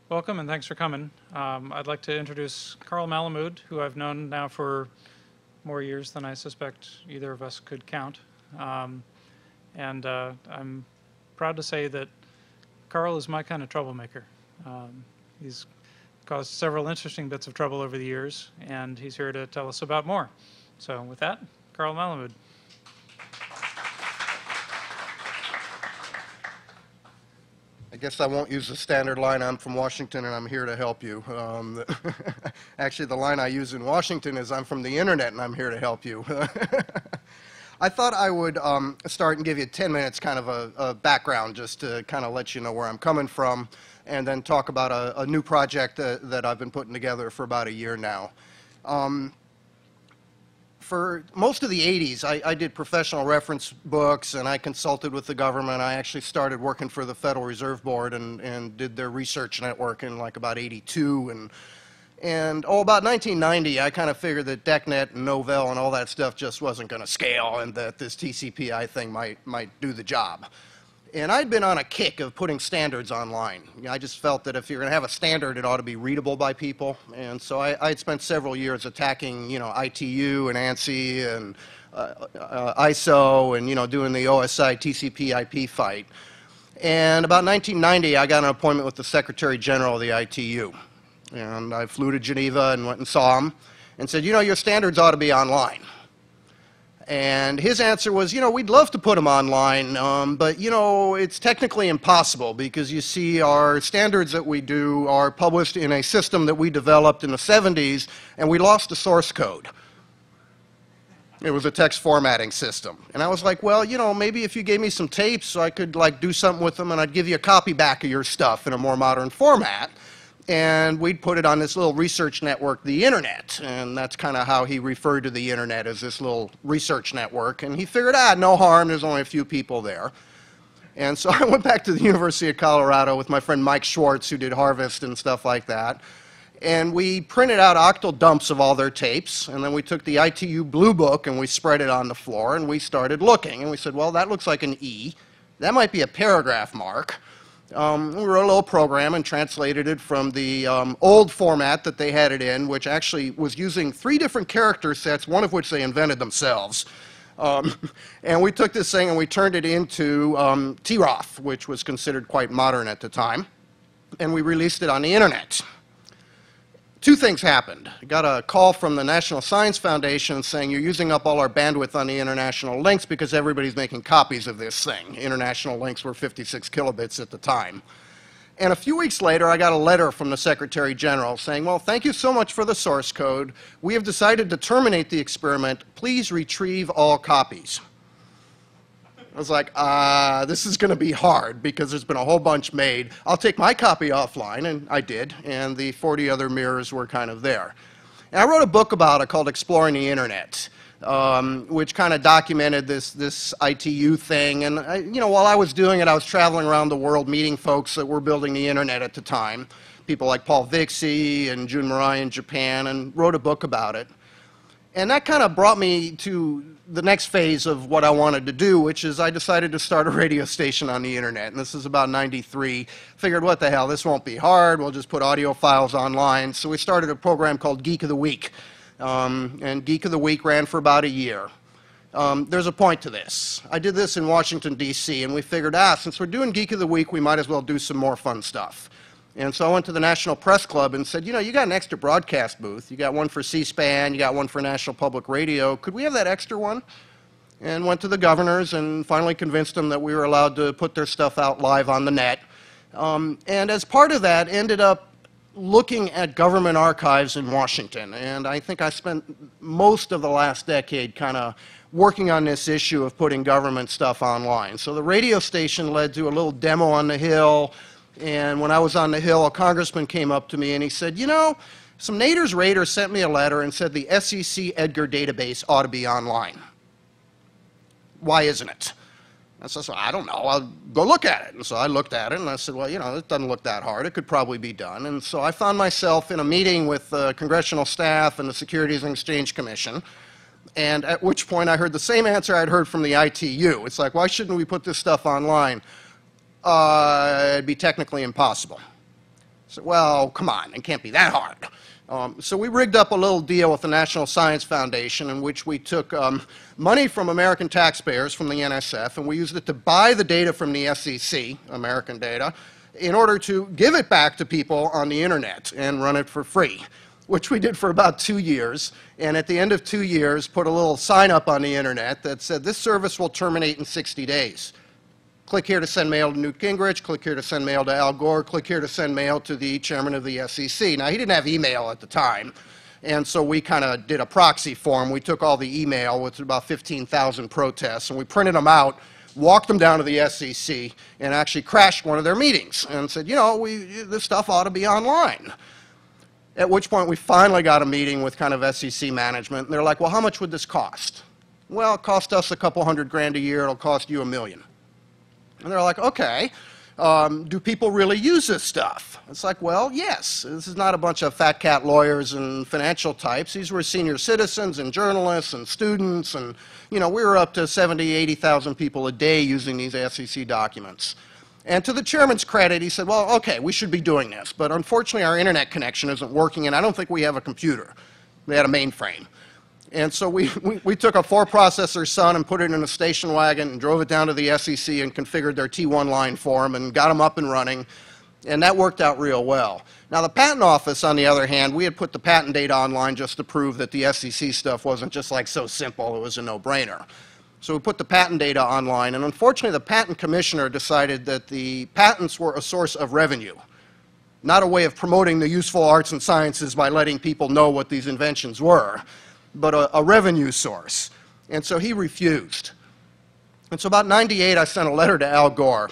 Welcome and thanks for coming. I'd like to introduce Carl Malamud, who I've known now for more years than I suspect either of us could count. I'm proud to say that Carl is my kind of troublemaker. He's caused several interesting bits of trouble over the years, and he's here to tell us about more. So with that, Carl Malamud. I guess I won't use the standard line, I'm from Washington and I'm here to help you. Actually, the line I use in Washington is I'm from the internet and I'm here to help you. I thought I would start and give you 10 minutes kind of a background just to kind of let you know where I'm coming from, and then talk about a new project that I've been putting together for about a year now. For most of the 80s, I did professional reference books and I consulted with the government. I actually started working for the Federal Reserve Board and did their research network in like about 82. About 1990, I kind of figured that DECnet and Novell and all that stuff just wasn't going to scale, and that this TCP/IP thing might do the job. And I'd been on a kick of putting standards online. I just felt that if you're going to have a standard, it ought to be readable by people. And so I'd spent several years attacking, ITU and ANSI and ISO and, doing the OSI TCP/IP fight. And about 1990, I got an appointment with the Secretary General of the ITU. And I flew to Geneva and went and saw him and said, your standards ought to be online. And his answer was, we'd love to put them online, but, it's technically impossible because, you see, our standards that we do are published in a system that we developed in the 70s, and we lost the source code. It was a text formatting system. And I was like, well, maybe if you gave me some tapes, so I could, do something with them, and I'd give you a copy back of your stuff in a more modern format. And we'd put it on this little research network, the internet, and that's kind of how he referred to the internet, as this little research network. And he figured, no harm, there's only a few people there. And so I went back to the University of Colorado with my friend Mike Schwartz, who did Harvest and stuff like that, and we printed out octal dumps of all their tapes, and then we took the ITU Blue Book and we spread it on the floor, and we started looking, and we said, well, that looks like an E. That might be a paragraph mark. We wrote a little program and translated it from the old format that they had it in, which actually was using 3 different character sets, one of which they invented themselves. And we took this thing and we turned it into TROF, which was considered quite modern at the time, and we released it on the internet. 2 things happened. I got a call from the National Science Foundation saying, you're using up all our bandwidth on the international links because everybody's making copies of this thing. International links were 56 kilobits at the time. And a few weeks later, I got a letter from the Secretary General saying, well, thank you so much for the source code. We have decided to terminate the experiment. Please retrieve all copies. I was like, this is going to be hard because there's been a whole bunch made. I'll take my copy offline, and I did, and the 40 other mirrors were kind of there. And I wrote a book about it called Exploring the Internet, which kind of documented this ITU thing. And while I was doing it, I was traveling around the world meeting folks that were building the Internet at the time, people like Paul Vixie and Jun Murai in Japan, and wrote a book about it. And that kind of brought me to the next phase of what I wanted to do, which is I decided to start a radio station on the internet. And this is about 93. Figured, what the hell, this won't be hard. We'll just put audio files online. So we started a program called Geek of the Week. And Geek of the Week ran for about a year. There's a point to this. I did this in Washington, D.C., and we figured, since we're doing Geek of the Week, we might as well do some more fun stuff. And so I went to the National Press Club and said, you got an extra broadcast booth. You got one for C-SPAN, you got one for National Public Radio. Could we have that extra one? And went to the governors and finally convinced them that we were allowed to put their stuff out live on the net. And as part of that, ended up looking at government archives in Washington. And I think I spent most of the last decade kind of working on this issue of putting government stuff online. So the radio station led to a little demo on the Hill. And when I was on the Hill, a congressman came up to me and he said, some Nader's Raiders sent me a letter and said the SEC Edgar database ought to be online. Why isn't it? I said, I don't know. I'll go look at it. And so I looked at it and I said, well, it doesn't look that hard. It could probably be done. And so I found myself in a meeting with congressional staff and the Securities and Exchange Commission. And at which point I heard the same answer I'd heard from the ITU. It's like, why shouldn't we put this stuff online? It'd be technically impossible. So, well, come on, it can't be that hard. So we rigged up a little deal with the National Science Foundation in which we took money from American taxpayers, from the NSF, and we used it to buy the data from the SEC, American data, in order to give it back to people on the internet and run it for free, which we did for about 2 years. And at the end of 2 years, put a little sign up on the internet that said, this service will terminate in 60 days. Click here to send mail to Newt Gingrich, click here to send mail to Al Gore, click here to send mail to the chairman of the SEC. Now, he didn't have email at the time, and so we kind of did a proxy for him. We took all the email with about 15,000 protests, and we printed them out, walked them down to the SEC, and actually crashed one of their meetings and said, you know, this stuff ought to be online. At which point we finally got a meeting with kind of SEC management, and they're like, well, how much would this cost? Well, it cost us a couple $100,000 a year, it'll cost you $1 million. And they're like, okay, do people really use this stuff? It's like, well, yes. This is not a bunch of fat cat lawyers and financial types. These were senior citizens and journalists and students, and, you know, we were up to 70, 80,000 people a day using these SEC documents. And to the chairman's credit, he said, well, okay, we should be doing this, but unfortunately our internet connection isn't working, and I don't think we have a computer. They had a mainframe. And so we took a 4-processor Sun and put it in a station wagon and drove it down to the SEC and configured their T1 line for them and got them up and running, and that worked out real well. Now, the Patent Office, on the other hand, we had put the patent data online just to prove that the SEC stuff wasn't just like so simple, it was a no-brainer. So we put the patent data online, and unfortunately the patent commissioner decided that the patents were a source of revenue, not a way of promoting the useful arts and sciences by letting people know what these inventions were, but a revenue source. And so he refused. And so about '98, I sent a letter to Al Gore,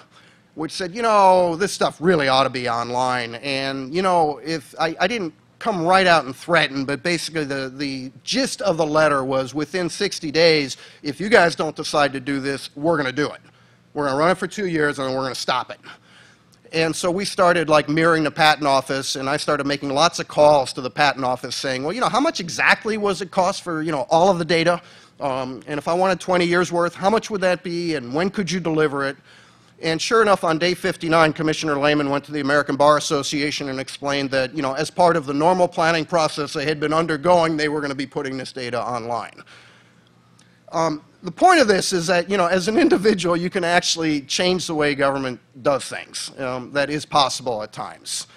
which said, you know, this stuff really ought to be online. And, you know, if I didn't come right out and threaten, but basically the gist of the letter was, within 60 days, if you guys don't decide to do this, we're going to do it. We're going to run it for 2 years, and then we're going to stop it. And so we started like mirroring the patent office, and I started making lots of calls to the patent office saying, well, you know, how much exactly was it cost for, you know, all of the data? And if I wanted 20 years worth, how much would that be, and when could you deliver it? And sure enough, on day 59, Commissioner Lehman went to the American Bar Association and explained that, you know, as part of the normal planning process they had been undergoing, they were going to be putting this data online. The point of this is that, you know, as an individual, you can actually change the way government does things. That is possible at times.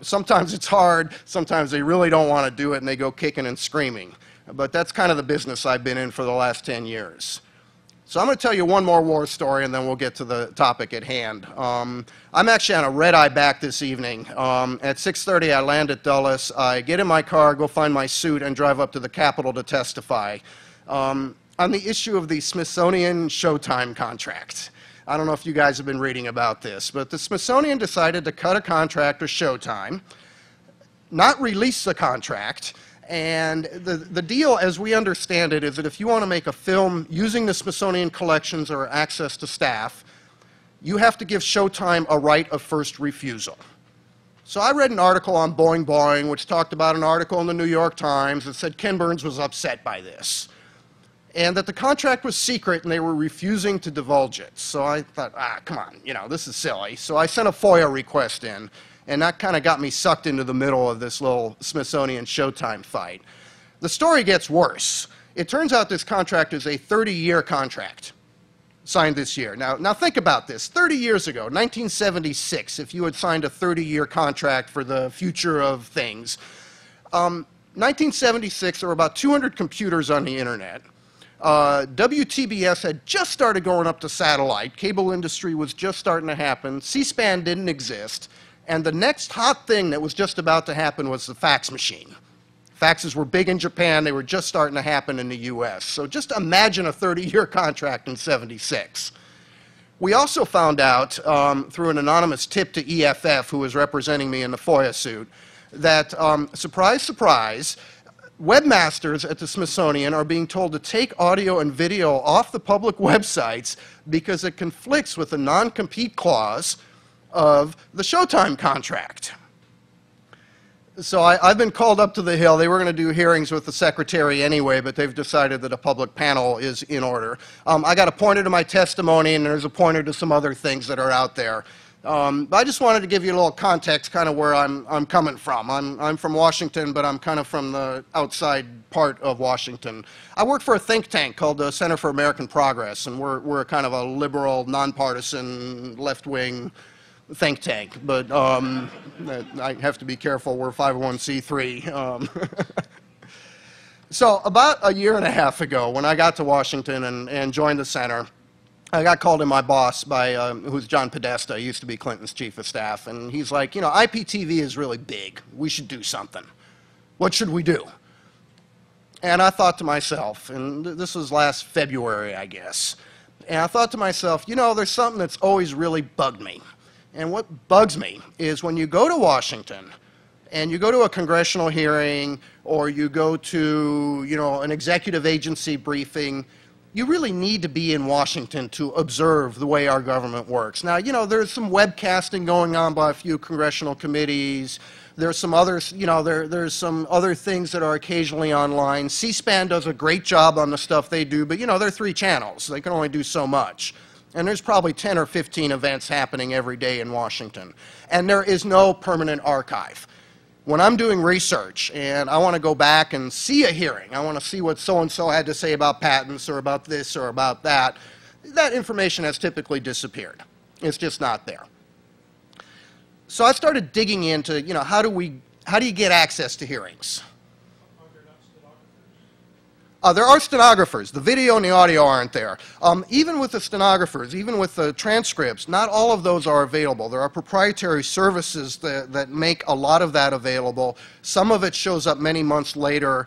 Sometimes it's hard. Sometimes they really don't want to do it, and they go kicking and screaming. But that's kind of the business I've been in for the last 10 years. So I'm going to tell you one more war story, and then we'll get to the topic at hand. I'm actually on a red-eye back this evening. At 6:30, I land at Dulles. I get in my car, go find my suit, and drive up to the Capitol to testify on the issue of the Smithsonian Showtime contract. I don't know if you guys have been reading about this, but the Smithsonian decided to cut a contract with Showtime, not release the contract, and the deal, as we understand it, is that if you want to make a film using the Smithsonian collections or access to staff, you have to give Showtime a right of first refusal. So I read an article on Boing Boing, which talked about an article in the New York Times that said Ken Burns was upset by this, and that the contract was secret and they were refusing to divulge it. So I thought, come on, you know, this is silly. So I sent a FOIA request in, and that kind of got me sucked into the middle of this little Smithsonian Showtime fight. The story gets worse. It turns out this contract is a 30-year contract signed this year. Now think about this. 30 years ago, 1976, if you had signed a 30-year contract for the future of things, 1976, there were about 200 computers on the internet. WTBS had just started going up to satellite. Cable industry was just starting to happen. C-SPAN didn't exist. And the next hot thing that was just about to happen was the fax machine. Faxes were big in Japan. They were just starting to happen in the US. So just imagine a 30-year contract in '76. We also found out through an anonymous tip to EFF, who was representing me in the FOIA suit, that, surprise, surprise, webmasters at the Smithsonian are being told to take audio and video off the public websites because it conflicts with the non-compete clause of the Showtime contract. So I've been called up to the Hill. They were going to do hearings with the secretary anyway, but they've decided that a public panel is in order. I got a pointer to my testimony, and there's a pointer to some other things that are out there. But I just wanted to give you a little context, kind of where I'm coming from. I'm from Washington, but I'm kind of from the outside part of Washington. I work for a think tank called the Center for American Progress, and we're a kind of a liberal, nonpartisan, left-wing think tank. But I have to be careful. We're 501c3. So about a year and a half ago, when I got to Washington and joined the center, I got called in my boss by, who's John Podesta. He used to be Clinton's chief of staff. And he's like, you know, IPTV is really big. We should do something. What should we do? And I thought to myself, and this was last February, I guess, and I thought to myself, you know, there's something that's always really bugged me. And what bugs me is when you go to Washington and you go to a congressional hearing or you go to, you know, an executive agency briefing, you really need to be in Washington to observe the way our government works. Now, you know, there's some webcasting going on by a few congressional committees. There's some others, you know, there's some other things that are occasionally online. C-SPAN does a great job on the stuff they do, but, you know, they're 3 channels. They can only do so much. And there's probably 10 or 15 events happening every day in Washington. And there is no permanent archive. When I'm doing research and I want to go back and see a hearing, I want to see what so-and-so had to say about patents or about this or about that, that information has typically disappeared. It's just not there. So I started digging into, you know, how do you get access to hearings? There are stenographers. The video and the audio aren't there. Even with the stenographers, even with the transcripts, not all of those are available. There are proprietary services that make a lot of that available. Some of it shows up many months later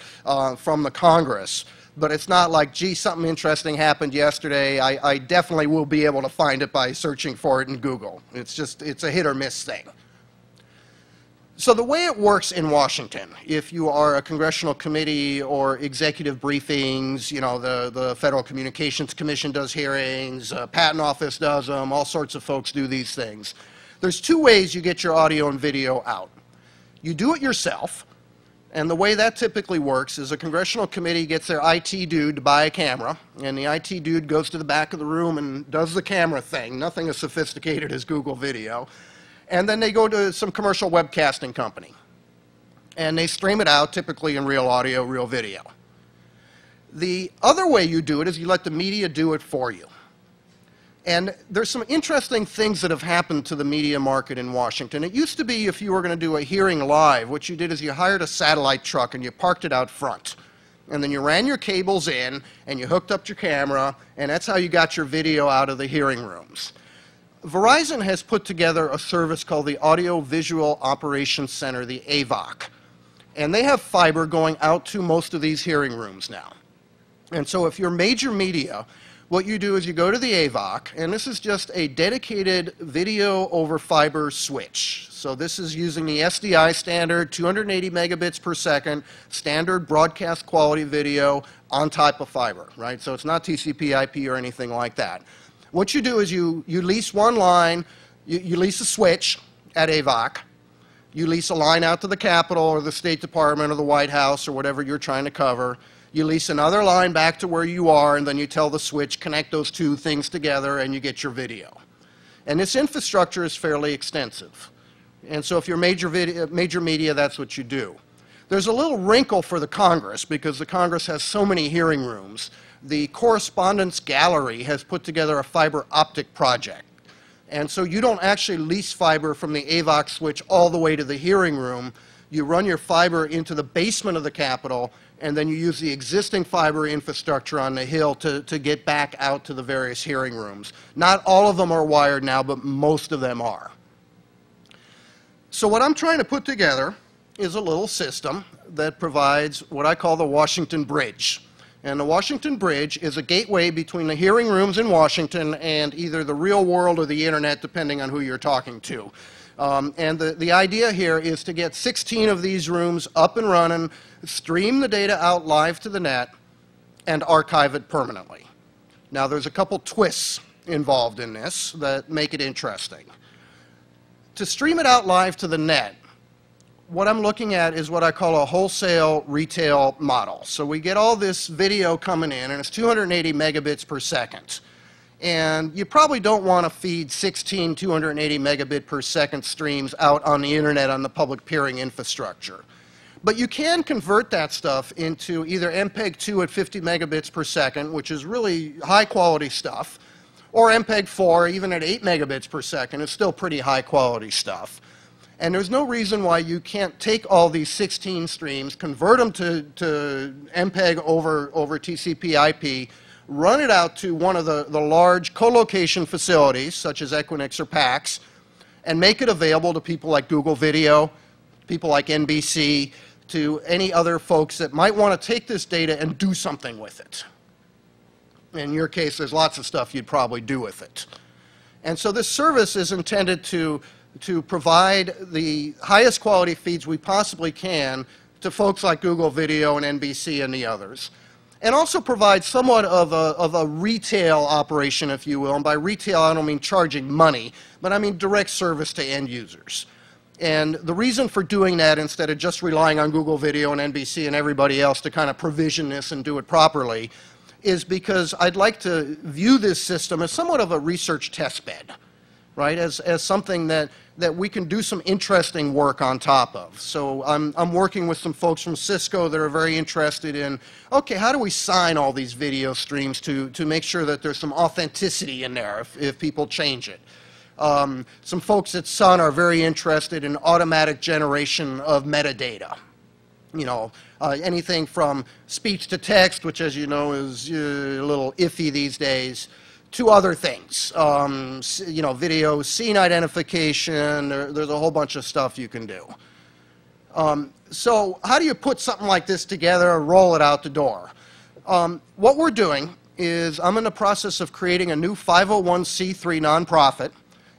from the Congress. But it's not like, gee, something interesting happened yesterday. I definitely will be able to find it by searching for it in Google. It's a hit or miss thing. So the way it works in Washington, if you are a congressional committee or executive briefings, you know, the Federal Communications Commission does hearings, Patent Office does them, all sorts of folks do these things. There's 2 ways you get your audio and video out. You do it yourself, and the way that typically works is a congressional committee gets their IT dude to buy a camera, and the IT dude goes to the back of the room and does the camera thing, nothing as sophisticated as Google Video. And then they go to some commercial webcasting company. And they stream it out, typically in real audio, real video. The other way you do it is you let the media do it for you. And there's some interesting things that have happened to the media market in Washington. It used to be if you were going to do a hearing live, what you did is you hired a satellite truck and you parked it out front. And then you ran your cables in and you hooked up your camera, and that's how you got your video out of the hearing rooms. Verizon has put together a service called the Audio Visual Operations Center, the AVOC. And they have fiber going out to most of these hearing rooms now. And so if you're major media, what you do is you go to the AVOC, and this is just a dedicated video over fiber switch. So this is using the SDI standard, 280 megabits per second, standard broadcast quality video on top of fiber, right? So it's not TCP IP or anything like that. What you do is you lease one line, you lease a switch at AVOC, you lease a line out to the Capitol or the State Department or the White House or whatever you're trying to cover, you lease another line back to where you are, and then you tell the switch, connect those 2 things together, and you get your video. And this infrastructure is fairly extensive. And so if you're major media, that's what you do. There's a little wrinkle for the Congress, because the Congress has so many hearing rooms. The Correspondence Gallery has put together a fiber optic project. And so you don't actually lease fiber from the AVOC switch all the way to the hearing room. You run your fiber into the basement of the Capitol, and then you use the existing fiber infrastructure on the Hill to get back out to the various hearing rooms. Not all of them are wired now, but most of them are. So what I'm trying to put together is a little system that provides what I call the Washington Bridge. And the Washington Bridge is a gateway between the hearing rooms in Washington and either the real world or the internet, depending on who you're talking to. And the idea here is to get 16 of these rooms up and running, stream the data out live to the net, and archive it permanently. Now, there's a couple twists involved in this that make it interesting. To stream it out live to the net, what I'm looking at is what I call a wholesale retail model. So we get all this video coming in, and it's 280 megabits per second. And you probably don't want to feed 16 280 megabit per second streams out on the internet on the public peering infrastructure. But you can convert that stuff into either MPEG-2 at 50 megabits per second, which is really high quality stuff, or MPEG-4 even at 8 megabits per second is still pretty high quality stuff. And there's no reason why you can't take all these 16 streams, convert them to MPEG over TCP/IP, run it out to one of the large co-location facilities, such as Equinix or PAX, and make it available to people like Google Video, people like NBC, to any other folks that might want to take this data and do something with it. In your case, there's lots of stuff you'd probably do with it. And so this service is intended to provide the highest quality feeds we possibly can to folks like Google Video and NBC and the others. And also provide somewhat of a retail operation, if you will. And by retail, I don't mean charging money, but I mean direct service to end users. And the reason for doing that, instead of just relying on Google Video and NBC and everybody else to kind of provision this and do it properly, is because I'd like to view this system as somewhat of a research test bed, right? As something that we can do some interesting work on top of. So I'm working with some folks from Cisco that are very interested in, okay, how do we sign all these video streams to make sure that there's some authenticity in there if people change it. Some folks at Sun are very interested in automatic generation of metadata. You know, anything from speech to text, which as you know is a little iffy these days, to other things. You know, video scene identification, there's a whole bunch of stuff you can do. So how do you put something like this together and roll it out the door? What we're doing is I'm in the process of creating a new 501c3 nonprofit,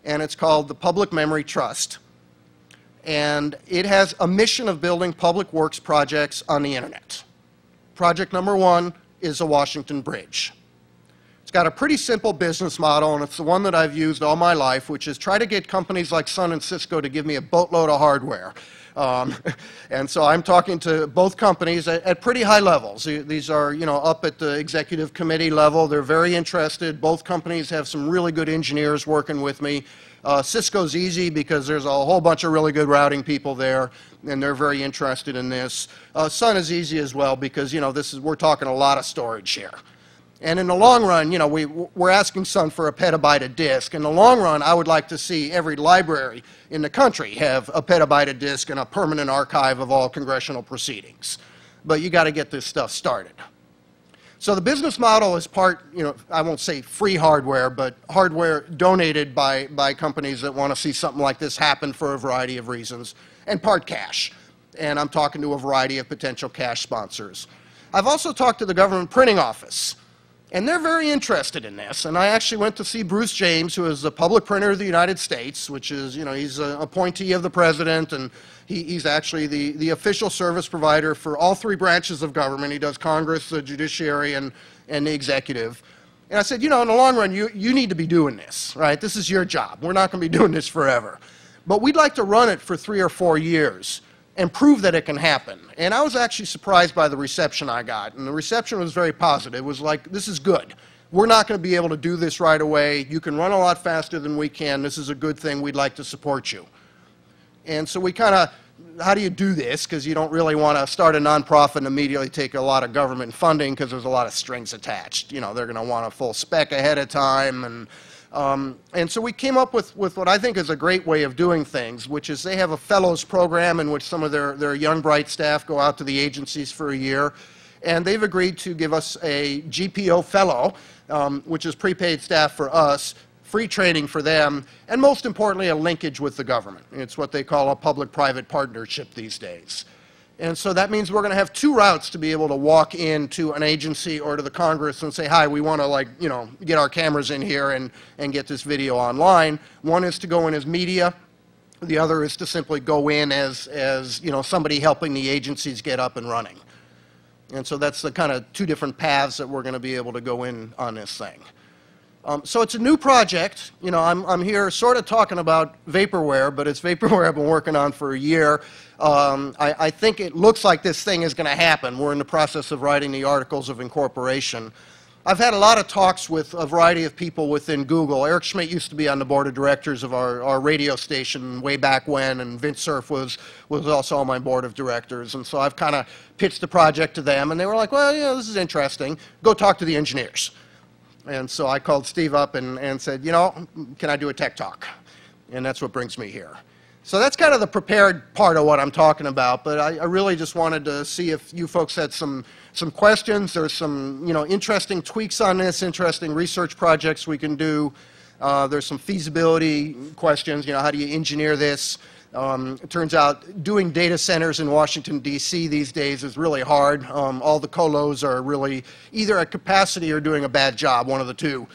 and it's called the Public Memory Trust. And it has a mission of building public works projects on the internet. Project number 1 is the Washington Bridge. It's got a pretty simple business model, and it's the one that I've used all my life, which is try to get companies like Sun and Cisco to give me a boatload of hardware. And so I'm talking to both companies at pretty high levels. These are, you know, up at the executive committee level. They're very interested. Both companies have some really good engineers working with me. Cisco's easy because there's a whole bunch of really good routing people there, and they're very interested in this. Sun is easy as well because, you know, we're talking a lot of storage here. And in the long run, you know, we're asking Sun for a petabyte of disk. In the long run, I would like to see every library in the country have a petabyte of disk and a permanent archive of all congressional proceedings. But you got to get this stuff started. So the business model is part, you know, I won't say free hardware, but hardware donated by companies that want to see something like this happen for a variety of reasons, and part cash. And I'm talking to a variety of potential cash sponsors. I've also talked to the government printing office. And they're very interested in this. And I actually went to see Bruce James, who is the public printer of the United States, which is, you know, he's an appointee of the president, and he's actually the official service provider for all 3 branches of government. He does Congress, the judiciary, and the executive. And I said, you know, in the long run, you need to be doing this, right? This is your job. We're not going to be doing this forever. But we'd like to run it for 3 or 4 years and prove that it can happen. And I was actually surprised by the reception I got. And the reception was very positive. It was like, this is good. We're not going to be able to do this right away. You can run a lot faster than we can. This is a good thing. We'd like to support you. And so we kind of, how do you do this? Because you don't really want to start a nonprofit and immediately take a lot of government funding because there's a lot of strings attached. You know, they're going to want a full spec ahead of time. And so we came up with what I think is a great way of doing things, which is they have a fellows program in which some of their young, bright staff go out to the agencies for a year. And they've agreed to give us a GPO fellow, which is prepaid staff for us, free training for them, and most importantly, a linkage with the government. It's what they call a public-private partnership these days. And so that means we're going to have 2 routes to be able to walk into an agency or to the Congress and say, hi, we want to, like, you know, get our cameras in here and get this video online. One is to go in as media. The other is to simply go in as you know, somebody helping the agencies get up and running. And so that's the kind of 2 different paths that we're going to be able to go in on this thing. So it's a new project. You know, I'm here sort of talking about vaporware, but it's vaporware I've been working on for a year. I think it looks like this thing is going to happen. We're in the process of writing the articles of incorporation. I've had a lot of talks with a variety of people within Google. Eric Schmidt used to be on the board of directors of our radio station way back when, and Vince Cerf was also on my board of directors. And so I've kind of pitched the project to them, and they were like, well, yeah, this is interesting. Go talk to the engineers. And so I called Steve up and said, you know, can I do a tech talk? And that's what brings me here. So that's kind of the prepared part of what I'm talking about, but I really just wanted to see if you folks had some questions. There's some, you know, interesting tweaks on this, interesting research projects we can do. There's some feasibility questions, you know, how do you engineer this? It turns out doing data centers in Washington, D.C. these days is really hard. All the colos are really either at capacity or doing a bad job, one of the two.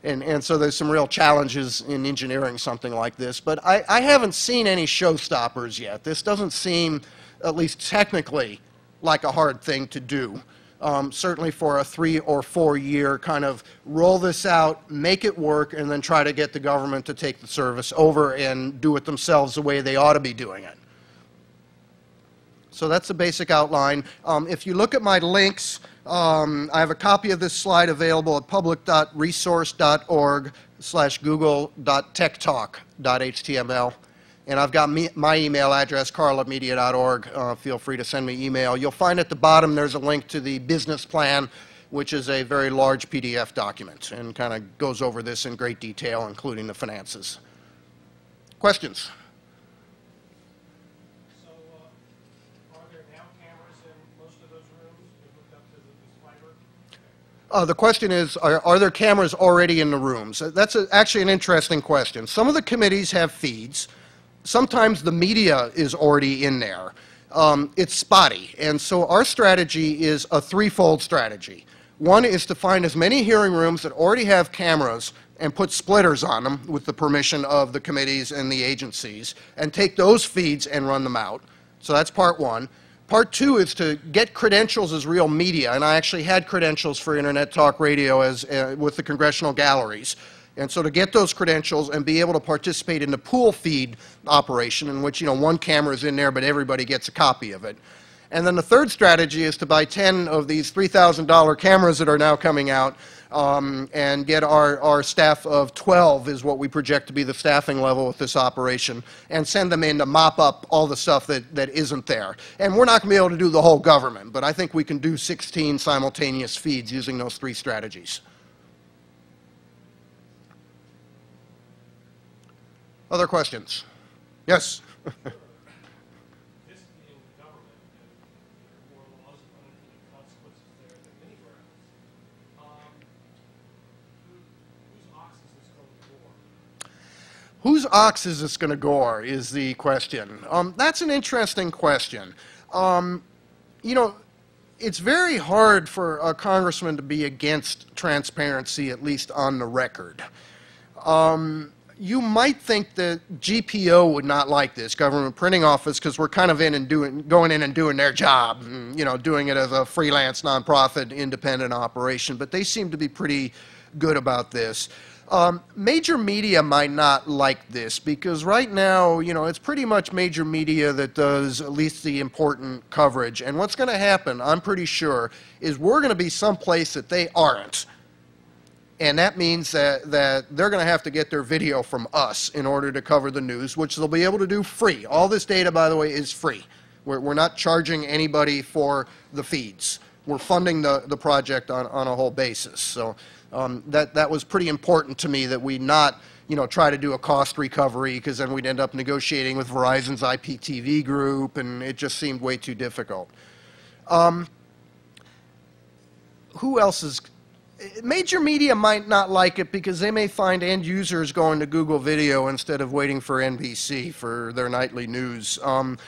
And so there's some real challenges in engineering something like this. But I haven't seen any showstoppers yet. This doesn't seem, at least technically, like a hard thing to do. Certainly for a 3 or 4 year kind of roll this out, make it work, and then try to get the government to take the service over and do it themselves the way they ought to be doing it. So that's the basic outline. If you look at my links, I have a copy of this slide available at public.resource.org/google.techtalk.html. And I've got my email address, carl@media.org. Feel free to send me email. You'll find at the bottom there's a link to the business plan, which is a very large PDF document and kind of goes over this in great detail, including the finances. Questions? So, are there now cameras in most of those rooms hooked up to this fiber? The question is, are there cameras already in the rooms? That's actually an interesting question. Some of the committees have feeds. Sometimes the media is already in there. It's spotty. And so our strategy is a threefold strategy. One is to find as many hearing rooms that already have cameras and put splitters on them with the permission of the committees and the agencies, and take those feeds and run them out. So that's part one. Part two is to get credentials as real media, and I actually had credentials for Internet Talk Radio with the Congressional galleries. And so to get those credentials and be able to participate in the pool feed operation, in which, you know, one camera is in there but everybody gets a copy of it. And then the third strategy is to buy 10 of these $3,000 cameras that are now coming out, and get our staff of 12 is what we project to be the staffing level with this operation, and send them in to mop up all the stuff that isn't there. And we're not going to be able to do the whole government, but I think we can do 16 simultaneous feeds using those three strategies. Other questions? Yes? This being government, and more laws and unintended consequences there than anywhere else, whose ox is this going to gore? Whose ox is this going to gore is the question. That's an interesting question. You know, it's very hard for a congressman to be against transparency, at least on the record. You might think that GPO would not like this, Government Printing Office, because we're kind of going in and doing their job, and, you know, doing it as a freelance, nonprofit, independent operation. But they seem to be pretty good about this. Major media might not like this because right now, you know, it's pretty much major media that does at least the important coverage. And what's going to happen, I'm pretty sure, is we're going to be someplace that they aren't. And that means that they're going to have to get their video from us in order to cover the news, which they'll be able to do free. All this data, by the way, is free. We're not charging anybody for the feeds. We're funding the project on a whole basis. So that was pretty important to me, that we not, you know, try to do a cost recovery, because then we'd end up negotiating with Verizon's IPTV group, and it just seemed way too difficult. Who else is... Major media might not like it because they may find end users going to Google Video instead of waiting for NBC for their nightly news. And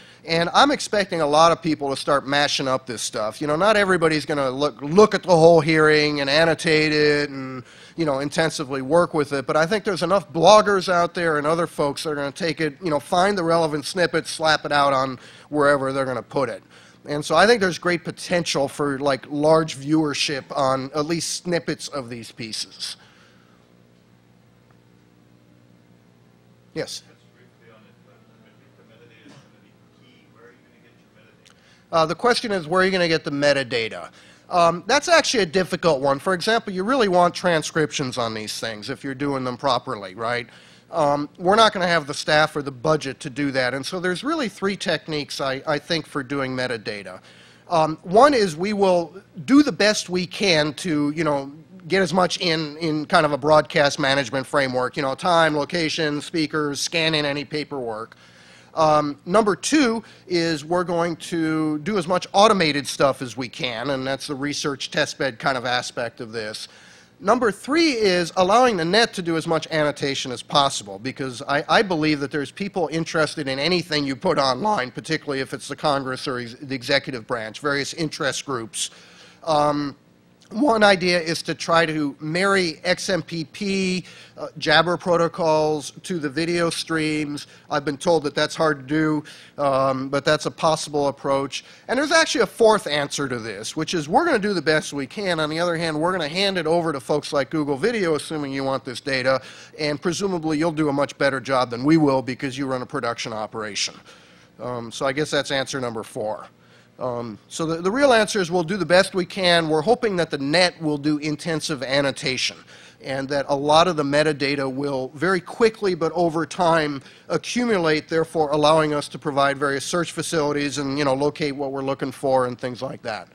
I'm expecting a lot of people to start mashing up this stuff. You know, not everybody's going to look at the whole hearing and annotate it and, you know, intensively work with it. But I think there's enough bloggers out there and other folks that are going to take it, you know, find the relevant snippets, slap it out on wherever they're going to put it. And so I think there's great potential for, like, large viewership on at least snippets of these pieces. Yes? The question is, where are you going to get the metadata? That's actually a difficult one. For example, you really want transcriptions on these things if you're doing them properly, right? We're not going to have the staff or the budget to do that. And so there's really three techniques, I think, for doing metadata. One is we will do the best we can to, get as much in kind of a broadcast management framework, time, location, speakers, scan in any paperwork. Number two is we're going to do as much automated stuff as we can, and that's the research testbed kind of aspect of this. Number three is allowing the net to do as much annotation as possible, because I believe that there's people interested in anything you put online, particularly if it's the Congress or the executive branch, various interest groups. One idea is to try to marry XMPP, Jabber protocols to the video streams. I've been told that that's hard to do, but that's a possible approach. And there's actually a fourth answer to this, which is we're going to do the best we can. On the other hand, we're going to hand it over to folks like Google Video, assuming you want this data, and presumably you'll do a much better job than we will because you run a production operation. So I guess that's answer number 4. So the real answer is we'll do the best we can. We're hoping that the net will do intensive annotation and that a lot of the metadata will very quickly but over time accumulate, therefore allowing us to provide various search facilities and locate what we're looking for and things like that.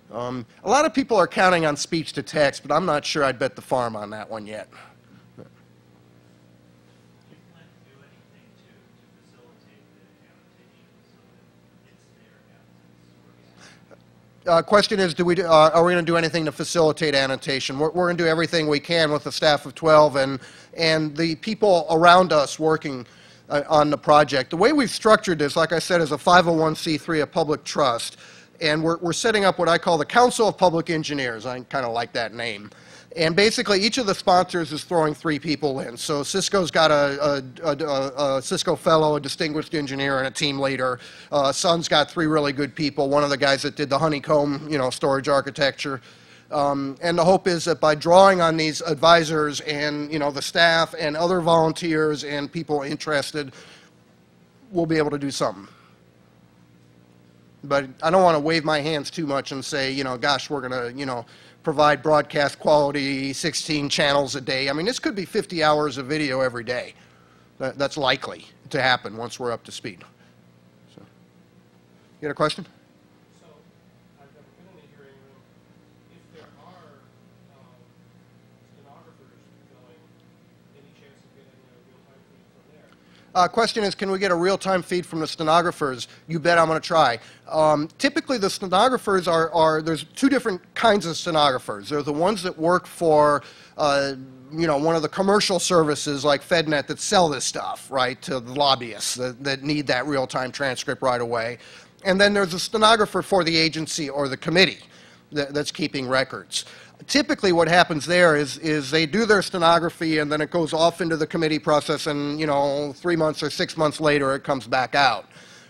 A lot of people are counting on speech to text, but I'm not sure I'd bet the farm on that one yet. Question is, are we going to do anything to facilitate annotation? We're going to do everything we can with a staff of 12 and the people around us working on the project. The way we've structured this, like I said, is a 501c3, a public trust, and we're setting up what I call the Council of Public Engineers. I kind of like that name. And basically, each of the sponsors is throwing 3 people in. So Cisco's got a Cisco fellow, a distinguished engineer, and a team leader. Sun's got 3 really good people. One of the guys that did the honeycomb, storage architecture. And the hope is that by drawing on these advisors and, the staff and other volunteers and people interested, we'll be able to do something. But I don't want to wave my hands too much and say, gosh, we're going to, provide broadcast quality 16 channels a day. I mean, this could be 50 hours of video every day. That's likely to happen once we're up to speed. So, you got a question? So, I've never been in a hearing room. If there are stenographers going, any chance of getting a real-time feed from there? Question is, can we get a real-time feed from the stenographers? You bet I'm going to try. Typically, the stenographers there's 2 different kinds of stenographers. There are the ones that work for, one of the commercial services like FedNet that sell this stuff, right, to the lobbyists that need that real-time transcript right away. And then there's a stenographer for the agency or the committee that's keeping records. Typically what happens there is they do their stenography and then it goes off into the committee process and 3 months or 6 months later it comes back out.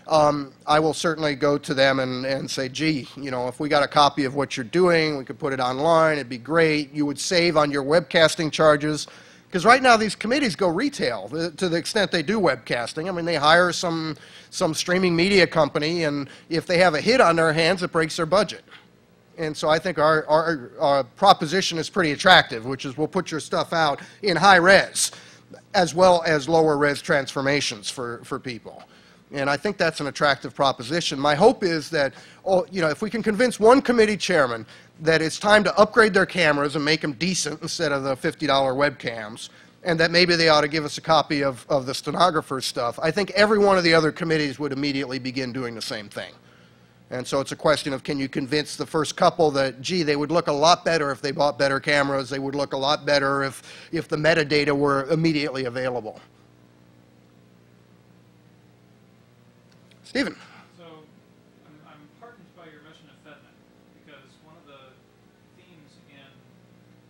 I will certainly go to them and say, gee, if we got a copy of what you're doing, we could put it online, it'd be great. You would save on your webcasting charges. Because right now these committees go retail to the extent they do webcasting. I mean, they hire some streaming media company, and if they have a hit on their hands, it breaks their budget. And so I think our proposition is pretty attractive, which is we'll put your stuff out in high res as well as lower res transformations for people. And I think that's an attractive proposition. My hope is that, if we can convince one committee chairman that it's time to upgrade their cameras and make them decent instead of the $50 webcams, and that maybe they ought to give us a copy of the stenographer's stuff, I think every one of the other committees would immediately begin doing the same thing. And so it's a question of, can you convince the first couple that, gee, they would look a lot better if they bought better cameras, they would look a lot better if the metadata were immediately available. Stephen. So I'm heartened by your mention of FedNet, because one of the themes in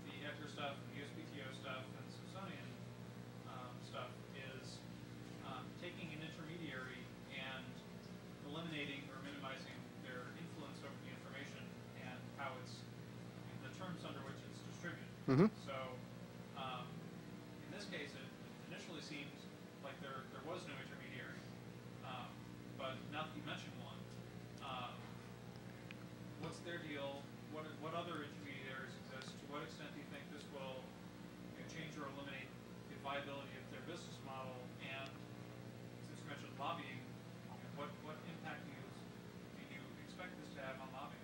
the ECHR stuff and the USPTO stuff and Smithsonian stuff is taking an intermediary and eliminating or minimizing their influence over the information and how it's, the terms under which it's distributed. Mm-hmm. So in this case, it initially seemed like there was no intermediary. But now that you mention one, what's their deal? What are viability of their business model, and since you mentioned lobbying, what impact do you expect this to have on lobbying?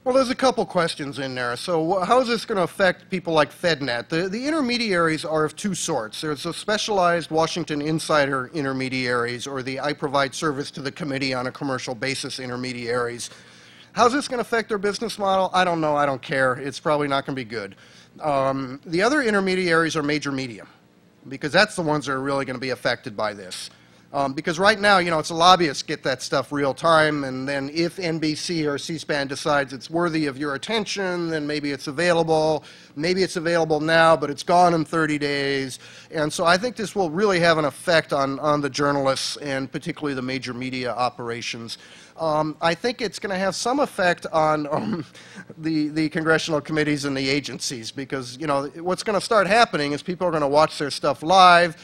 Well, there's a couple questions in there. So how is this going to affect people like FedNet? The intermediaries are of two sorts. There's the specialized Washington insider intermediaries, or the I provide service to the committee on a commercial basis intermediaries. How's this going to affect their business model? I don't know. I don't care. It's probably not going to be good. The other intermediaries are major media, because that's the ones that are really going to be affected by this. Because right now, you know, it's the lobbyists get that stuff real time, and then if NBC or C-SPAN decides it's worthy of your attention, then maybe it's available. Maybe it's available now, but it's gone in 30 days. And so I think this will really have an effect on the journalists, and particularly the major media operations. I think it's going to have some effect on the congressional committees and the agencies, because, you know, what's going to start happening is people are going to watch their stuff live.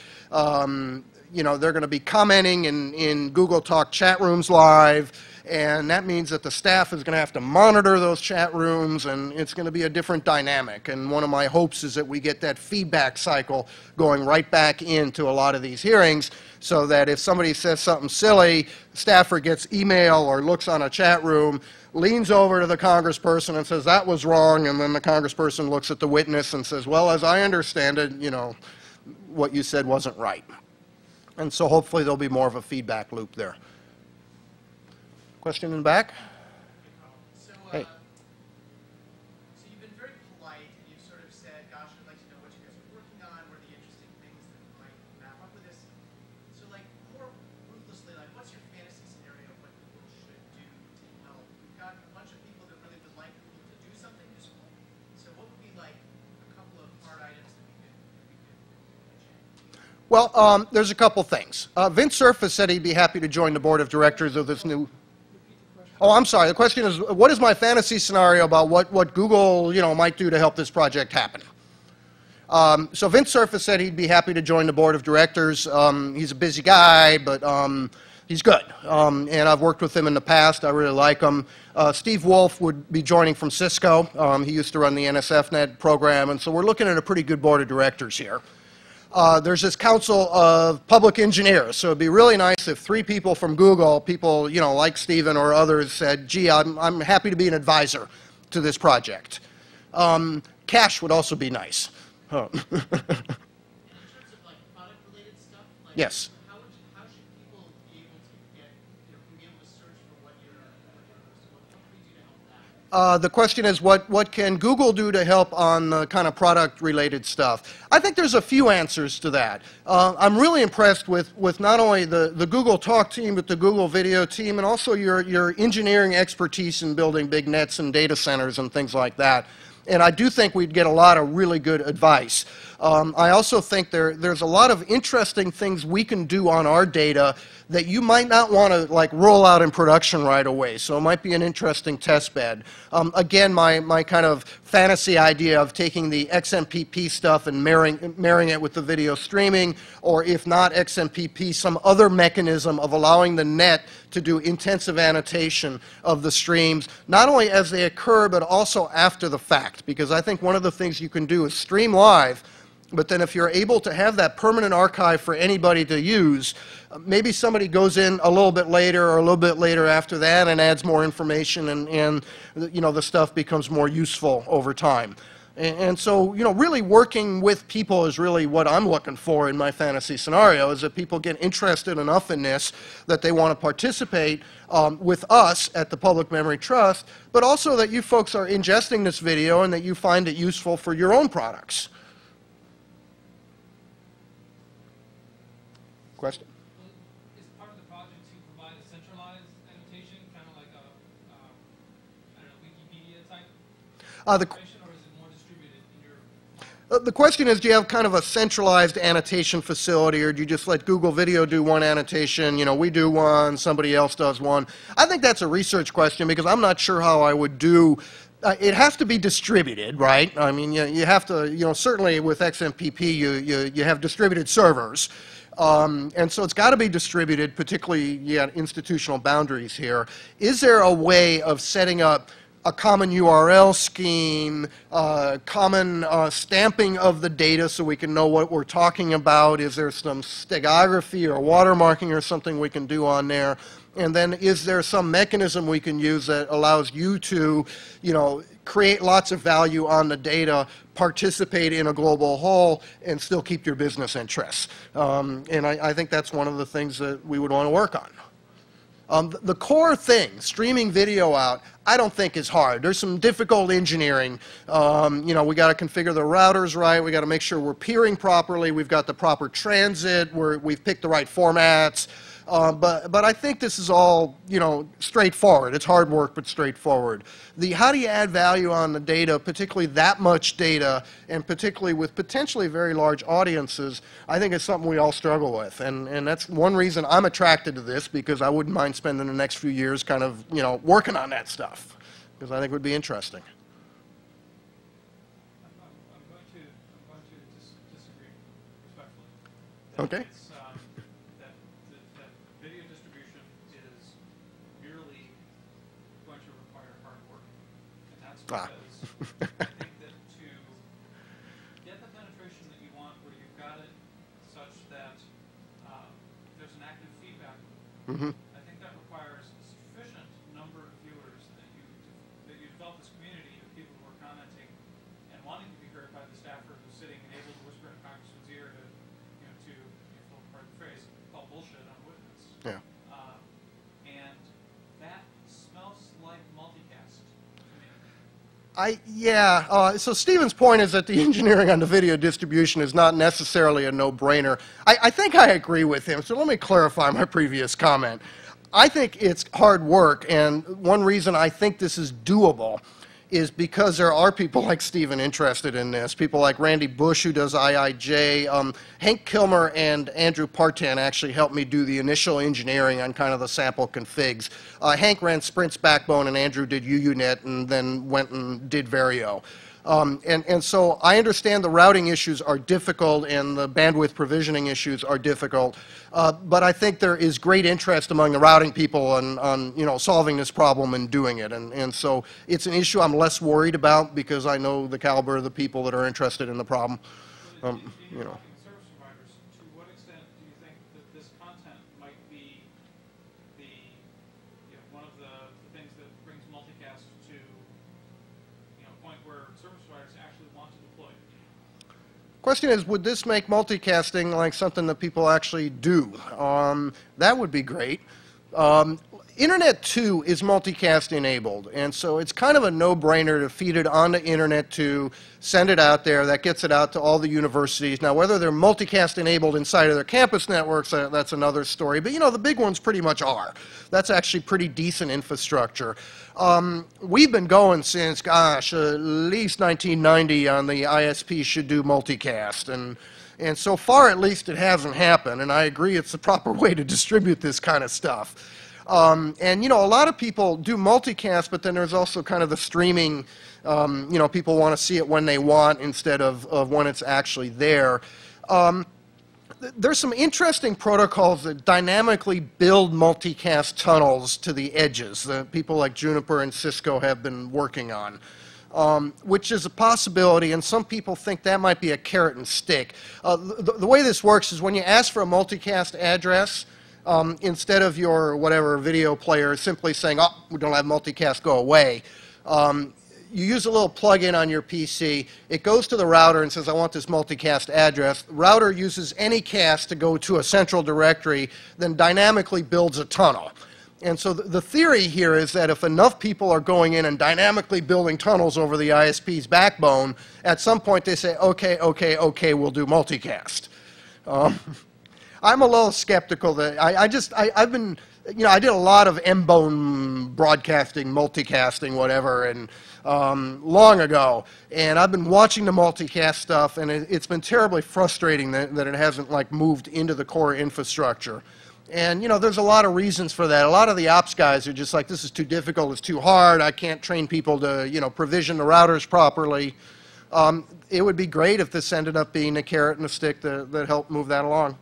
You know, they're going to be commenting in Google Talk chat rooms live, and that means that the staff is going to have to monitor those chat rooms, and it's going to be a different dynamic. And one of my hopes is that we get that feedback cycle going right back into a lot of these hearings, so that if somebody says something silly, staffer gets email or looks on a chat room, leans over to the congressperson and says, that was wrong, and then the congressperson looks at the witness and says, well, as I understand it, you know, what you said wasn't right. And so hopefully there'll be more of a feedback loop there. Question in the back? So, Hey. so you've been very polite, and you've sort of said, gosh, I'd like to know what you guys are working on, what are the interesting things that might map up with this. So, like, more ruthlessly, like, what's your fantasy scenario of what Google should do to help? We've got a bunch of people that really would like Google to do something useful. So what would be, like, a couple of hard items that we could change? Well, there's a couple things. Vince Surface said he'd be happy to join the board of directors of this new... Oh, I'm sorry. The question is, what is my fantasy scenario about what Google, you know, might do to help this project happen? So Vince Surface said he'd be happy to join the board of directors. He's a busy guy, but he's good. And I've worked with him in the past. I really like him. Steve Wolf would be joining from Cisco. He used to run the NSFNet program, and so we're looking at a pretty good board of directors here. There's this council of public engineers, so it'd be really nice if 3 people from Google, people, you know, like Stephen or others, said, gee, I'm happy to be an advisor to this project. Cash would also be nice. And in terms of, like, product-related stuff, like, Yes. how should people be able to get, you know, be able to search for what can we do to help that? The question is, what can Google do to help on the kind of product-related stuff? I think there's a few answers to that. I'm really impressed with not only the Google Talk team, but the Google Video team, and also your engineering expertise in building big nets and data centers and things like that. And I do think we'd get a lot of really good advice. I also think there's a lot of interesting things we can do on our data that you might not want to, like, roll out in production right away. So it might be an interesting test bed. Again, my kind of fantasy idea of taking the XMPP stuff and marrying it with the video streaming, or if not XMPP, some other mechanism of allowing the net to do intensive annotation of the streams, not only as they occur, but also after the fact. Because I think one of the things you can do is stream live, but then if you're able to have that permanent archive for anybody to use, maybe somebody goes in a little bit later or a little bit later after that and adds more information, and you know, the stuff becomes more useful over time. And so, you know, really working with people is really what I'm looking for in my fantasy scenario, is that people get interested enough in this that they want to participate with us at the Public Memory Trust, but also that you folks are ingesting this video and that you find it useful for your own products. Question? Is part of the project to provide a centralized annotation, kind of like a, I don't know, Wikipedia type information, or is it more distributed in your... The question is, do you have kind of a centralized annotation facility, or do you just let Google Video do one annotation? You know, we do one, somebody else does one. I think that's a research question, because I'm not sure how I would do. It has to be distributed, right? I mean, you have to, you know, certainly with XMPP, you have distributed servers. And so it's got to be distributed, particularly, you got institutional boundaries here. Is there a way of setting up a common URL scheme, common stamping of the data so we can know what we're talking about. Is there some stegography or watermarking or something we can do on there? And then is there some mechanism we can use that allows you to, create lots of value on the data, participate in a global whole, and still keep your business interests? And I think that's one of the things that we would want to work on. The core thing, streaming video out, I don't think is hard. There's some difficult engineering. We got to configure the routers right. We got to make sure we're peering properly. We've got the proper transit. We've picked the right formats. But I think this is all, straightforward. It's hard work, but straightforward. How do you add value on the data, particularly that much data, and particularly with potentially very large audiences, I think it's something we all struggle with. And that's one reason I'm attracted to this, because I wouldn't mind spending the next few years kind of, working on that stuff, because I think it would be interesting. I'm going to disagree respectfully. Okay. That video distribution is merely going to require hard work, and that's because I think that to get the penetration that you want, where you've got it such that there's an active feedback loop, Mm-hmm. I think that requires a sufficient number of viewers that you develop this community of people who are commenting and wanting to be heard by the staffer who's sitting and able to whisper in a congressman's ear to pardon the phrase, call bullshit on witness. Yeah. And that smells like multicast to me. So Stephen's point is that the engineering on the video distribution is not necessarily a no-brainer. I think I agree with him, so let me clarify my previous comment. I think it's hard work, and one reason I think this is doable is because there are people like Stephen interested in this, people like Randy Bush, who does IIJ. Hank Kilmer and Andrew Partan actually helped me do the initial engineering on kind of the sample configs. Hank ran Sprint's backbone, and Andrew did UUNet, and then went and did Vario. And so I understand the routing issues are difficult and the bandwidth provisioning issues are difficult, but I think there is great interest among the routing people on solving this problem and doing it. And so it's an issue I'm less worried about because I know the caliber of the people that are interested in the problem. Talking service providers, to what extent do you think that this content might be one of the things that brings multicast to a point where service providers actually want to deploy it? Question is, would this make multicasting like something that people actually do? That would be great. Internet 2 is multicast enabled, and so it's kind of a no-brainer to feed it onto Internet 2, send it out there. That gets it out to all the universities. Now, whether they're multicast enabled inside of their campus networks, that's another story. But, the big ones pretty much are. That's actually pretty decent infrastructure. We've been going since, gosh, at least 1990 on the ISP should do multicast, and so far, at least, it hasn't happened, and I agree it's the proper way to distribute this kind of stuff. And a lot of people do multicast, but then there's also kind of the streaming, people want to see it when they want instead of when it's actually there. There's some interesting protocols that dynamically build multicast tunnels to the edges that people like Juniper and Cisco have been working on. Which is a possibility, and some people think that might be a carrot and stick. The way this works is when you ask for a multicast address, instead of your whatever video player simply saying, oh, we don't have multicast, go away, you use a little plug-in on your PC. It goes to the router and says, I want this multicast address. The router uses any cast to go to a central directory, then dynamically builds a tunnel. And so the theory here is that if enough people are going in and dynamically building tunnels over the ISP's backbone, at some point they say, okay, we'll do multicast. I'm a little skeptical that I've been, I did a lot of M-bone broadcasting, multicasting, whatever, and long ago, and I've been watching the multicast stuff, and it's been terribly frustrating that it hasn't moved into the core infrastructure. And there's a lot of reasons for that. A lot of the ops guys are just like, this is too difficult, it's too hard, I can't train people to provision the routers properly. It would be great if this ended up being a carrot and a stick that helped move that along.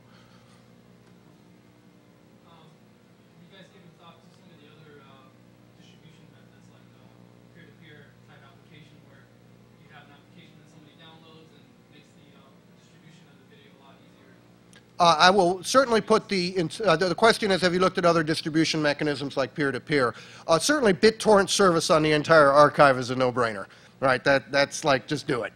Have you guys given thought to some of the other distribution methods like peer-to-peer I will certainly put the question is, have you looked at other distribution mechanisms like peer-to-peer? Certainly BitTorrent service on the entire archive is a no-brainer, right? That's like, just do it.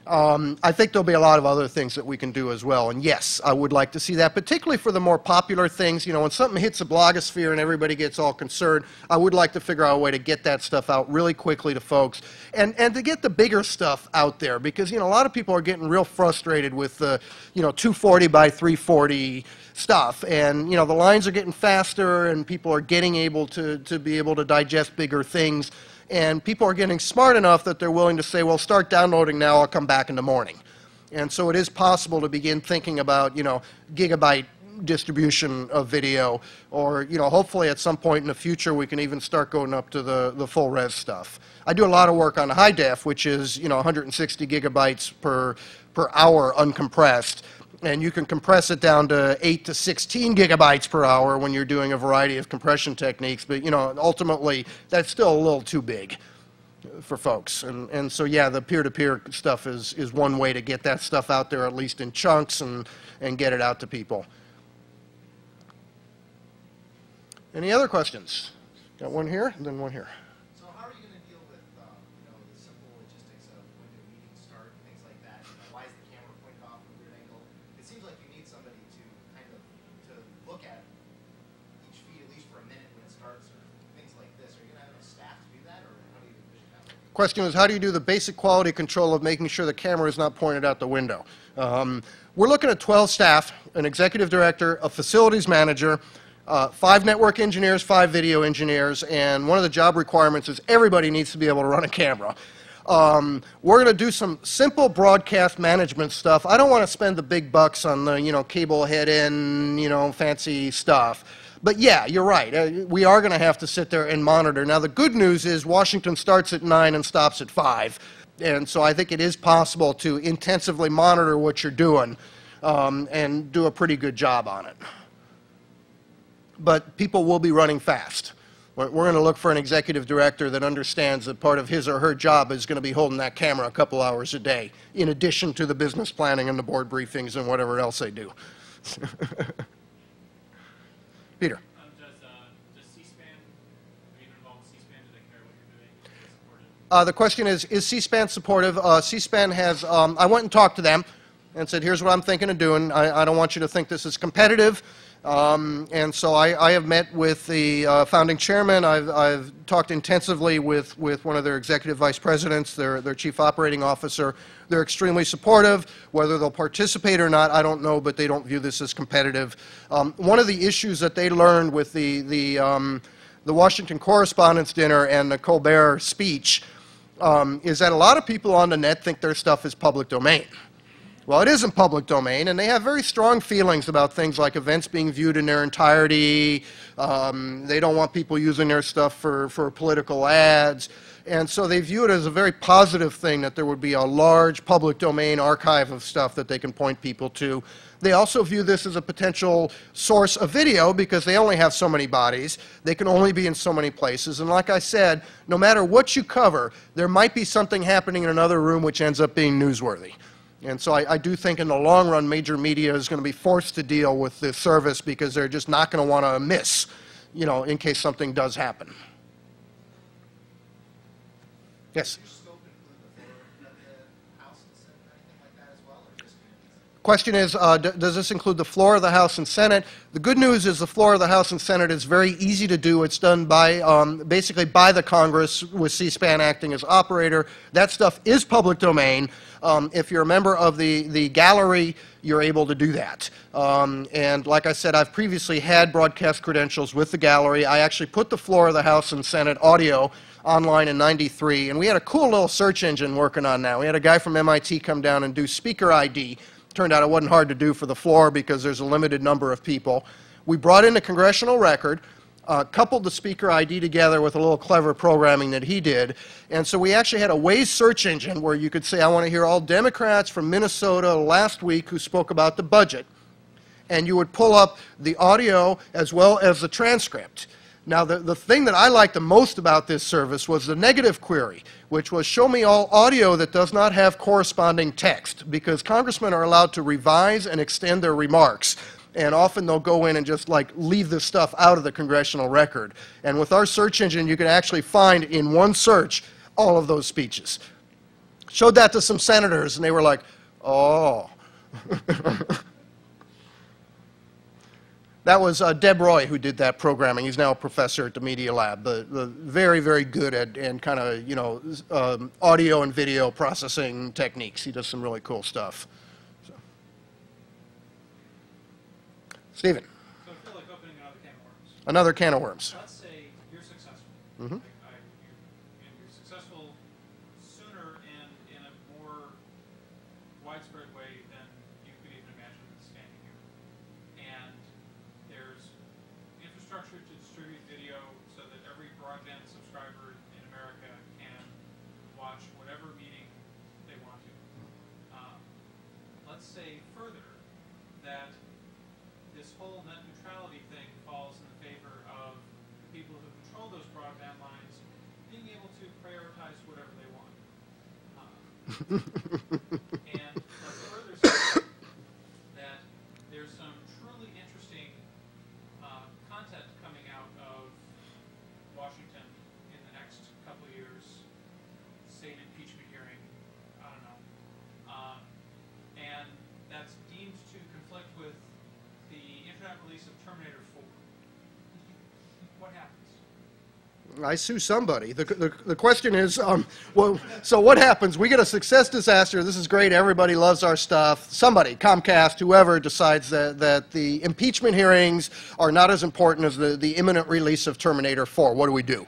I think there'll be a lot of other things that we can do as well. And yes, I would like to see that, particularly for the more popular things. You know, when something hits the blogosphere and everybody gets all concerned, I would like to figure out a way to get that stuff out really quickly to folks and to get the bigger stuff out there. Because, you know, a lot of people are getting real frustrated with the, you know, 240 by 340 stuff. And, you know, the lines are getting faster and people are getting able to be able to digest bigger things. And people are getting smart enough that they're willing to say, well, start downloading now, I'll come back in the morning. And so it is possible to begin thinking about, you know, gigabyte distribution of video, or, you know, hopefully at some point in the future we can even start going up to the full res stuff. I do a lot of work on high def, which is, you know, 160 gigabytes per hour uncompressed. And you can compress it down to 8 to 16 gigabytes per hour when you're doing a variety of compression techniques. But, you know, ultimately, that's still a little too big for folks. And so, yeah, the peer-to-peer stuff is one way to get that stuff out there, at least in chunks, and get it out to people. Any other questions? Got one here, and then one here. So how are you going to deal with, you know, the simple logistics of when do meetings start, things like that? You know, why is the camera pointed off from a weird angle? It seems like you need somebody to kind of to look at each feed at least for a minute when it starts, or things like this. Are you going to have enough staff to do that, or how do you envision that? Question is, how do you do the basic quality control of making sure the camera is not pointed out the window? We're looking at 12 staff, an executive director, a facilities manager, 5 network engineers, 5 video engineers, and one of the job requirements is everybody needs to be able to run a camera. We're going to do some simple broadcast management stuff. I don't want to spend the big bucks on the, you know, cable head end, you know, fancy stuff. But yeah, you're right. We are going to have to sit there and monitor. Now, the good news is Washington starts at 9 and stops at 5. And so I think it is possible to intensively monitor what you're doing and do a pretty good job on it. But people will be running fast. We're going to look for an executive director that understands that part of his or her job is going to be holding that camera a couple hours a day, in addition to the business planning and the board briefings and whatever else they do. Peter. Does C-SPAN, are you involved with C-SPAN? Do they care what you're doing? Is it supportive? The question is C-SPAN supportive? C-SPAN has, I went and talked to them and said, here's what I'm thinking of doing. I don't want you to think this is competitive. And so I have met with the founding chairman. I've talked intensively with one of their executive vice presidents, their chief operating officer. They're extremely supportive. Whether they'll participate or not, I don't know, but they don't view this as competitive. One of the issues that they learned with the Washington Correspondents' Dinner and the Colbert speech is that a lot of people on the net think their stuff is public domain. Well, it isn't public domain, and they have very strong feelings about things like events being viewed in their entirety. They don't want people using their stuff for political ads. And so they view it as a very positive thing that there would be a large public domain archive of stuff that they can point people to. They also view this as a potential source of video because they only have so many bodies. They can only be in so many places. And like I said, no matter what you cover, there might be something happening in another room which ends up being newsworthy. And so I do think in the long run, major media is going to be forced to deal with this service because they're just not going to want to miss, you know, in case something does happen. Yes? Does your scope include the floor of the House and Senate or anything like that as well, or just committees? Question is, does this include the floor of the House and Senate? The good news is the floor of the House and Senate is very easy to do. It's done by, basically by the Congress with C-SPAN acting as operator. That stuff is public domain. If you're a member of the gallery, you're able to do that. And like I said, I've previously had broadcast credentials with the gallery. I actually put the floor of the House and Senate audio online in '93, and we had a cool little search engine working on that. We had a guy from MIT come down and do speaker ID. Turned out it wasn't hard to do for the floor because there's a limited number of people. We brought in the Congressional record, coupled the speaker ID together with a little clever programming that he did. And so we actually had a Waze search engine where you could say, I want to hear all Democrats from Minnesota last week who spoke about the budget. And you would pull up the audio as well as the transcript. Now, the thing that I liked the most about this service was the negative query, which was show me all audio that does not have corresponding text, because congressmen are allowed to revise and extend their remarks. And often they'll go in and just like leave this stuff out of the congressional record. And with our search engine, you can actually find in one search all of those speeches. Showed that to some senators, and they were like, oh. That was Deb Roy who did that programming. He's now a professor at the Media Lab. The very, very good at and kind of, you know, audio and video processing techniques. He does some really cool stuff. So. Stephen. So I feel like opening another can of worms. Another can of worms. Let's say you're successful. Mm-hmm. You're successful sooner and in a more widespread way than you could even imagine standing here. And there's infrastructure to distribute video so that every broadband subscriber in America can watch whatever meeting they want to. Let's say further that this whole net neutrality thing falls in the favor of the people who control those broadband lines being able to prioritize whatever they want. And let's further say that there's some truly interesting content coming out of Washington in the next couple of years, say an impeachment hearing, I don't know, and that's deemed to conflict with the internet release of Terminator 4. What happens? I sue somebody. The question is, well, so what happens? We get a success disaster. This is great. Everybody loves our stuff. Somebody, Comcast, whoever, decides that the impeachment hearings are not as important as the imminent release of Terminator 4. What do we do?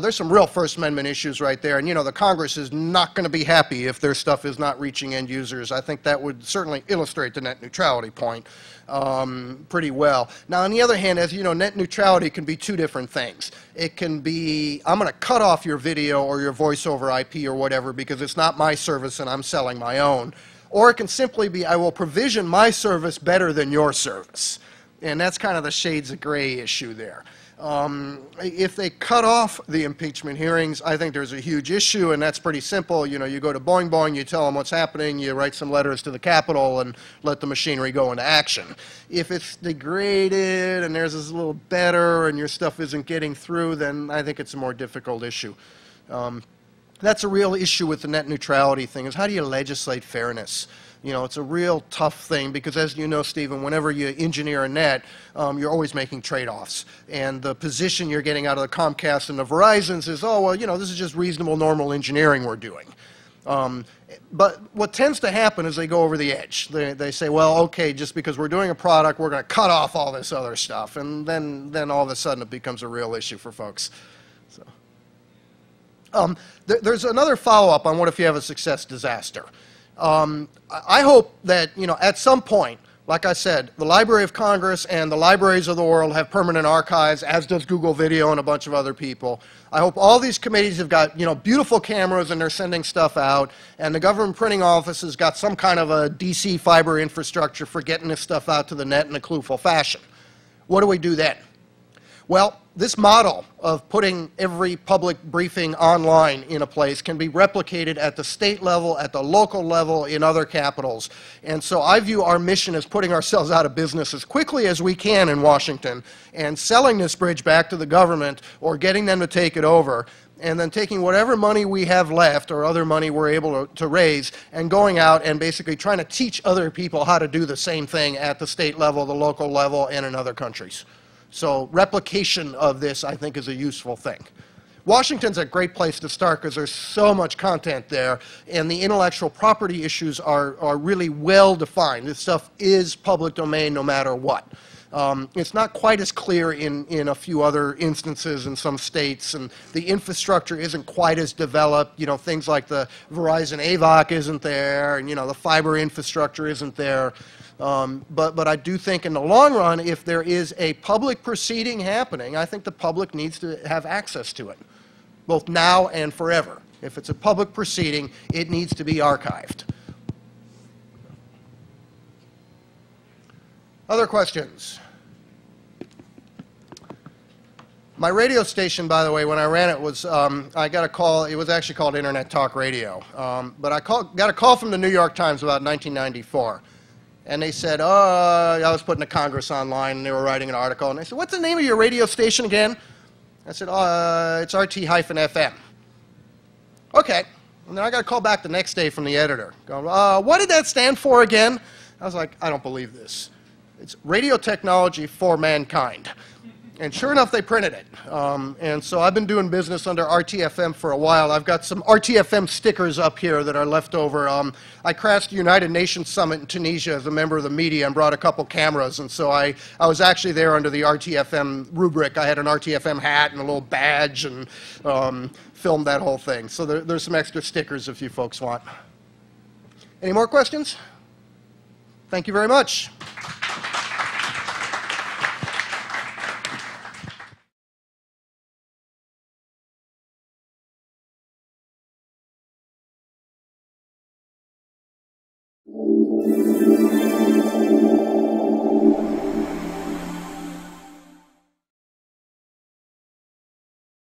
There's some real First Amendment issues right there. And, you know, the Congress is not going to be happy if their stuff is not reaching end users. I think that would certainly illustrate the net neutrality point pretty well. Now, on the other hand, as you know, net neutrality can be two different things. It can be, I'm going to cut off your video or your voice over IP or whatever because it's not my service and I'm selling my own. Or it can simply be, I will provision my service better than your service. And that's kind of the shades of gray issue there. If they cut off the impeachment hearings, I think there's a huge issue, and that's pretty simple. You know, you go to Boing Boing, you tell them what's happening, you write some letters to the Capitol, and let the machinery go into action. If it's degraded and theirs is a little better and your stuff isn't getting through, then I think it's a more difficult issue. That's a real issue with the net neutrality thing, is how do you legislate fairness? You know, it's a real tough thing because, as you know, Stephen, whenever you engineer a net, you're always making trade-offs. And the position you're getting out of the Comcast and the Verizons is, oh, well, you know, this is just reasonable, normal engineering we're doing. But what tends to happen is they go over the edge. They say, well, okay, just because we're doing a product, we're going to cut off all this other stuff. And then all of a sudden it becomes a real issue for folks. So. There's another follow-up on what if you have a success disaster. I hope that, you know, at some point, like I said, the Library of Congress and the libraries of the world have permanent archives, as does Google Video and a bunch of other people. I hope all these committees have got, you know, beautiful cameras and they're sending stuff out, and the government printing office has got some kind of a DC fiber infrastructure for getting this stuff out to the net in a clueful fashion. What do we do then? Well, this model of putting every public briefing online in a place can be replicated at the state level, at the local level, in other capitals. And so I view our mission as putting ourselves out of business as quickly as we can in Washington and selling this bridge back to the government or getting them to take it over, and then taking whatever money we have left or other money we're able to raise and going out and basically trying to teach other people how to do the same thing at the state level, the local level, and in other countries. So replication of this, I think, is a useful thing. Washington's a great place to start because there's so much content there, and the intellectual property issues are really well defined. This stuff is public domain no matter what. It's not quite as clear in a few other instances in some states, and the infrastructure isn't quite as developed. You know, things like the Verizon AVOC isn't there, and, you know, the fiber infrastructure isn't there. But I do think in the long run, if there is a public proceeding happening, I think the public needs to have access to it, both now and forever. If it's a public proceeding, it needs to be archived. Other questions? My radio station, by the way, when I ran it was, I got a call, it was actually called Internet Talk Radio, but I got a call from the New York Times about 1994, and they said, I was putting the Congress online, and they were writing an article, and they said, what's the name of your radio station again? I said, it's RT-FM. Okay. And then I got a call back the next day from the editor, going, what did that stand for again? I was like, I don't believe this. It's Radio Technology for Mankind. And sure enough, they printed it. And so I've been doing business under RTFM for a while. I've got some RTFM stickers up here that are left over. I crashed the United Nations Summit in Tunisia as a member of the media and brought a couple cameras. And so I was actually there under the RTFM rubric. I had an RTFM hat and a little badge and filmed that whole thing. So there's some extra stickers if you folks want. Any more questions? Thank you very much.